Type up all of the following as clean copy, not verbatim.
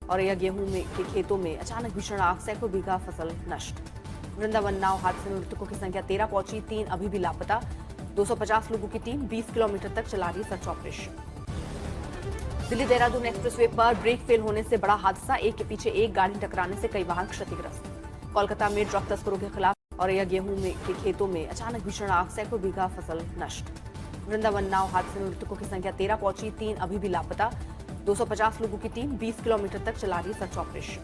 और यह गेहूं के खेतों में अचानक भीषण आग, सैकड़ों बीघा फसल नष्ट। वृंदावन नाव हादसे में मृतकों की संख्या 13 पहुंची, 3 अभी भी लापता। 250 लोगों की टीम 20 किलोमीटर तक चला रही search operation. Delhi Dehradun expressway पर ब्रेक फेल होने से बड़ा हादसा, एक के पीछे एक गाड़ी टकराने से कई वाहन क्षतिग्रस्त। कोलकाता में ड्रग तस्करों के खिलाफ और यह गेहूं के खेतों में अचानक भीषण आग, सैकड़ों बीघा फसल नष्ट। वृंदावन नाव हादसे में मृतकों की संख्या 13 पहुंची, 3 अभी भी लापता। 250 लोगों की टीम 20 किलोमीटर तक चला रही search operation.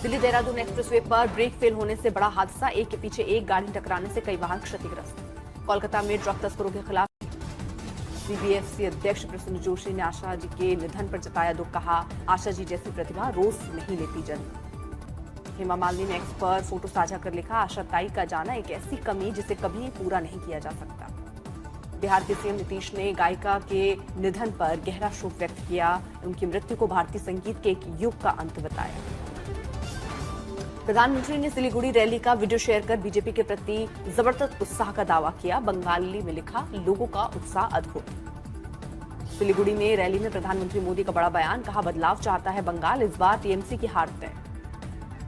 Delhi Dehradun expressway पर ब्रेक फेल होने से बड़ा हादसा, एक के पीछे एक गाड़ी टकराने से कई वाहन क्षतिग्रस्त। कोलकाता में ड्रग तस्करों के खिलाफ सीबीएफसी अध्यक्ष प्रसून जोशी ने आशा जी के निधन पर जताया दुख, कहा आशा जी जैसी प्रतिभा रोज नहीं लेती जन्म। हेमा मालिनी ने एक्स पर फोटो साझा कर लिखा, आशा ताई का जाना एक ऐसी कमी जिसे कभी पूरा नहीं किया जा सकता। बिहार के सीएम नीतीश ने गायिका के निधन पर गहरा शोक व्यक्त किया, उनकी मृत्यु को भारतीय संगीत के एक युग का अंत बताया। प्रधानमंत्री ने सिलीगुड़ी रैली का वीडियो शेयर कर बीजेपी के प्रति जबरदस्त उत्साह का दावा किया, बंगाली में लिखा, लोगों का उत्साह अद्भुत। सिलीगुड़ी में रैली में प्रधानमंत्री मोदी का बड़ा बयान, कहा बदलाव चाहता है बंगाल, इस बार टीएमसी की हार तय।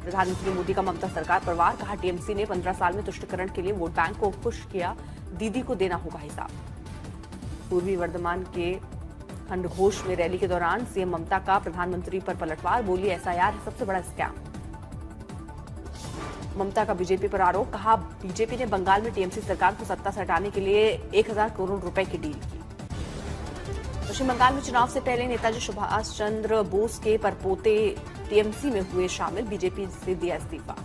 प्रधानमंत्री मोदी का ममता सरकार पर वार, कहा टीएमसी ने 15 साल में तुष्टिकरण के लिए वोट बैंक को खुश किया, दीदी को देना होगा हिसाब। पूर्वी वर्धमान के खंडघोष में रैली के दौरान सीएम ममता का प्रधानमंत्री पर पलटवार, बोली एसआईआर है सबसे बड़ा स्कैम। ममता का बीजेपी पर आरोप, कहा बीजेपी ने बंगाल में टीएमसी सरकार को सत्ता से हटाने के लिए 1000 करोड़ रुपए की डील की। पश्चिम बंगाल में चुनाव से पहले नेताजी सुभाष चंद्र बोस के परपोते टीएमसी में हुए शामिल, बीजेपी से दिया इस्तीफा।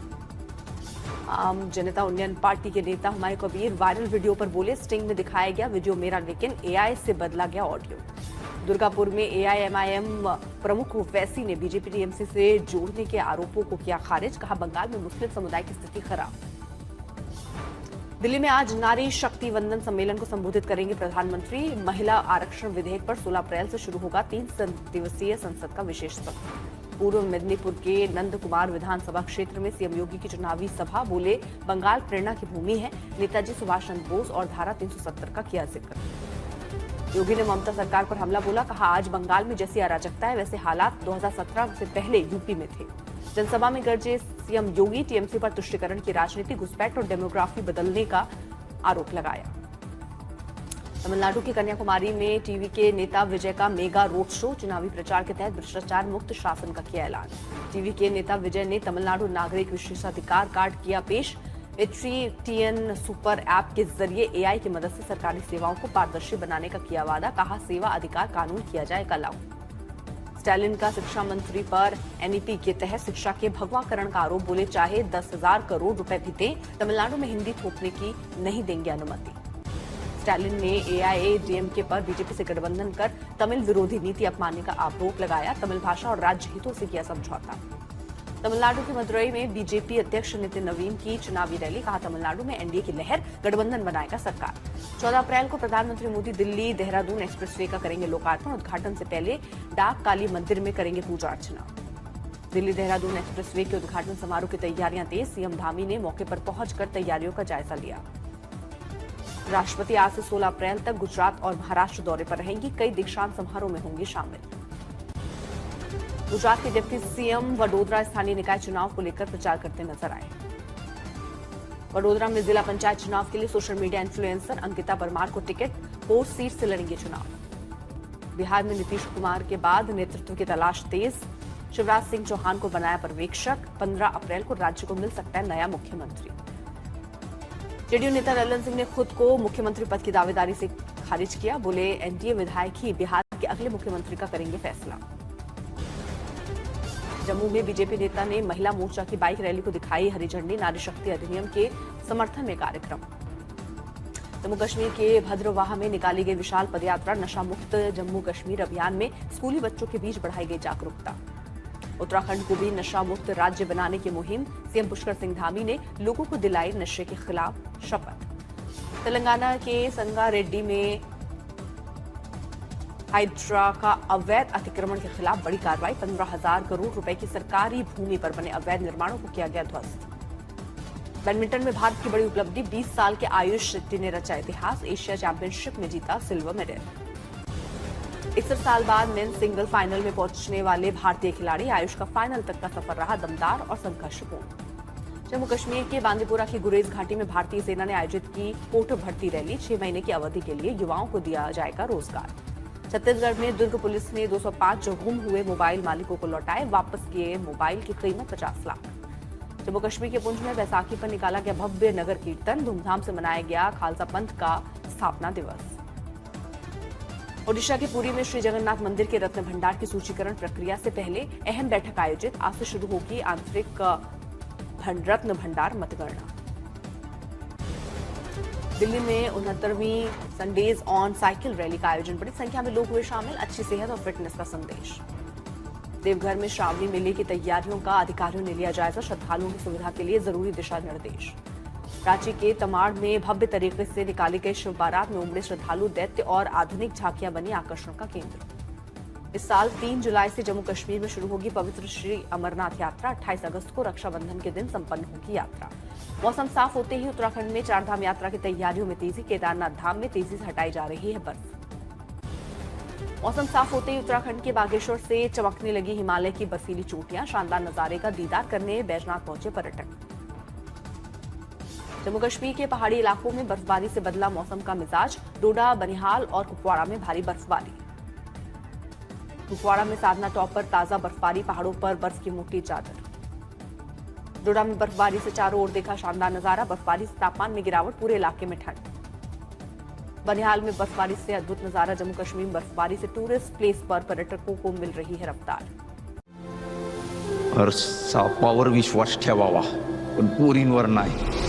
आम जनता उन्नयन पार्टी के नेता हुमायूं कबीर वायरल वीडियो पर बोले, स्टिंग में दिखाया गया वीडियो मेरा, लेकिन एआई से बदला गया ऑडियो। दुर्गापुर में एआईएमआईएम प्रमुख ओवैसी ने बीजेपी टीएमसी से जोड़ने के आरोपों को किया खारिज, कहा बंगाल में मुस्लिम समुदाय की स्थिति खराब। दिल्ली में आज नारी शक्ति वंदन सम्मेलन को संबोधित करेंगे प्रधानमंत्री। महिला आरक्षण विधेयक पर 16 अप्रैल से शुरू होगा 3 दिवसीय संसद का विशेष सत्र। पूर्व मेदिनीपुर के नंद कुमार विधानसभा क्षेत्र में सीएम योगी की चुनावी सभा, बोले बंगाल प्रेरणा की भूमि है, नेताजी सुभाष चंद्र बोस और धारा 370 का किया जिक्र। योगी ने ममता सरकार पर हमला बोला, कहा आज बंगाल में जैसी अराजकता है वैसे हालात 2017 से पहले यूपी में थे। जनसभा में गरजे सीएम योगी, टीएमसी पर तुष्टिकरण की राजनीति, घुसपैठ और डेमोग्राफी बदलने का आरोप लगाया। तमिलनाडु के कन्याकुमारी में टीवी के नेता विजय का मेगा रोड शो, चुनावी प्रचार के तहत भ्रष्टाचार मुक्त शासन का किया ऐलान। टीवी के नेता विजय ने तमिलनाडु नागरिक विशेषाधिकार कार्ड किया पेश। टीएन सुपर ऐप के जरिए एआई की मदद से सरकारी सेवाओं को पारदर्शी बनाने का किया वादा, कहा सेवा अधिकार कानून किया जाएगा लागू। स्टालिन का शिक्षा मंत्री पर एनईपी के तहत शिक्षा के भगवाकरण का आरोप, बोले चाहे 10,000 करोड़ रुपए भी दें, तमिलनाडु में हिंदी थोपने की नहीं देंगे अनुमति। स्टालिन ने एआईएडीएमके पर बीजेपी से गठबंधन कर तमिल विरोधी नीति अपनाने का आरोप लगाया, तमिल भाषा और राज्य हितों से किया समझौता। तमिलनाडु के मदुरई में बीजेपी अध्यक्ष नितिन नवीन की चुनावी रैली, कहा तमिलनाडु में एनडीए की लहर, गठबंधन बनाएगा सरकार। 14 अप्रैल को प्रधानमंत्री मोदी दिल्ली देहरादून एक्सप्रेसवे का करेंगे लोकार्पण, उद्घाटन से पहले डाक काली मंदिर में करेंगे पूजा अर्चना। दिल्ली देहरादून एक्सप्रेसवे के उद्घाटन समारोह की तैयारियां तेज, सीएम धामी ने मौके पर पहुंचकर तैयारियों का जायजा लिया। राष्ट्रपति आज से 16 अप्रैल तक गुजरात और महाराष्ट्र दौरे पर रहेंगी, कई दीक्षांत समारोह में होंगी शामिल। गुजरात के डिप्टी सीएम वडोदरा स्थानीय निकाय चुनाव को लेकर प्रचार करते नजर आए। वडोदरा में जिला पंचायत चुनाव के लिए social media influencer Ankita Parmar को टिकट, 4 सीट से लड़ेंगे चुनाव। बिहार में नीतीश कुमार के बाद नेतृत्व की तलाश तेज, शिवराज सिंह चौहान को बनाया पर्यवेक्षक, 15 अप्रैल को राज्य को मिल सकता है नया मुख्यमंत्री। जेडीयू नेता ललन सिंह ने खुद को मुख्यमंत्री पद की दावेदारी से खारिज किया, बोले एनडीए विधायक ही बिहार के अगले मुख्यमंत्री का करेंगे फैसला। जम्मू में बीजेपी नेता ने महिला मोर्चा की बाइक रैली को दिखाई हरी झंडी, नारी शक्ति अधिनियम के समर्थन में कार्यक्रम। जम्मू कश्मीर के भद्रवाह में निकाली गई विशाल पदयात्रा, नशा मुक्त जम्मू कश्मीर अभियान में स्कूली बच्चों के बीच बढ़ाई गई जागरूकता। उत्तराखंड को भी नशा मुक्त राज्य बनाने की मुहिम, सीएम पुष्कर सिंह धामी ने लोगों को दिलाई नशे के खिलाफ शपथ। तेलंगाना के संगारेड्डी में हाइड्रा का अवैध अतिक्रमण के खिलाफ बड़ी कार्रवाई, 15,000 करोड़ रुपए की सरकारी भूमि पर बने अवैध निर्माणों को किया गया ध्वस्त। बैडमिंटन में भारत की बड़ी उपलब्धि, 20 साल के आयुष शेट्टी ने रचा इतिहास, एशिया चैंपियनशिप में जीता सिल्वर मेडल। 61 साल बाद मेंस सिंगल फाइनल में पहुंचने वाले भारतीय खिलाड़ी आयुष का फाइनल तक का सफर रहा दमदार और संघर्षपूर्ण। जम्मू कश्मीर के बांदीपुरा की गुरेज घाटी में भारतीय सेना ने आयोजित की कोट भर्ती रैली। 6 महीने की अवधि के लिए युवाओं को दिया जाएगा रोजगार। छत्तीसगढ़ में दुर्ग पुलिस ने 205 जो गुम हुए मोबाइल मालिकों को लौटाए। वापस किए मोबाइल की कीमत 50 लाख। जम्मू कश्मीर के पुंछ में बैसाखी पर निकाला गया भव्य नगर कीर्तन। धूमधाम से मनाया गया खालसा पंथ का स्थापना दिवस। ओडिशा के पुरी में श्री जगन्नाथ मंदिर के रत्न भंडार की सूचीकरण प्रक्रिया से पहले अहम बैठक आयोजित। आज से शुरू होगी आंतरिक रत्न भंडार मतगणना। दिल्ली में 69वीं संडेज ऑन साइकिल रैली का आयोजन। बड़ी संख्या में लोग हुए शामिल। अच्छी सेहत और फिटनेस का संदेश। देवघर में श्रावणी मेले की तैयारियों का अधिकारियों ने लिया जायजा। श्रद्धालुओं की सुविधा के लिए जरूरी दिशा निर्देश। रांची के तमाड़ में भव्य तरीके से निकाली गई शिव बारात में उमड़े श्रद्धालु। दैत्य और आधुनिक झांकियां बनी आकर्षण का केंद्र। इस साल 3 जुलाई से जम्मू कश्मीर में शुरू होगी पवित्र श्री अमरनाथ यात्रा। 28 अगस्त को रक्षाबंधन के दिन संपन्न होगी यात्रा। मौसम साफ होते ही उत्तराखंड में चारधाम यात्रा की तैयारियों में तेजी। केदारनाथ धाम में तेजी से हटाई जा रही है बर्फ। मौसम साफ होते ही उत्तराखंड के बागेश्वर से चमकने लगी हिमालय की बर्फीली चोटियां। शानदार नजारे का दीदार करने बैजनाथ पहुंचे पर्यटक। जम्मू कश्मीर के पहाड़ी इलाकों में बर्फबारी से बदला मौसम का मिजाज। डोडा, बनिहाल और कुपवाड़ा में भारी बर्फबारी। कुपवाड़ा में साधना टॉप पर ताजा बर्फबारी। पहाड़ों पर बर्फ की मोटी चादर। डोडा में बर्फबारी से चारों ओर देखा शानदार नजारा। बर्फबारी से तापमान में गिरावट। पूरे इलाके में ठंड। बनिहाल में बर्फबारी से अद्भुत नजारा। जम्मू कश्मीर में बर्फबारी से टूरिस्ट प्लेस पर पर्यटकों को मिल रही है रफ्तार। सापावर विश्वास ठेवावा पण पोरींवर नाही।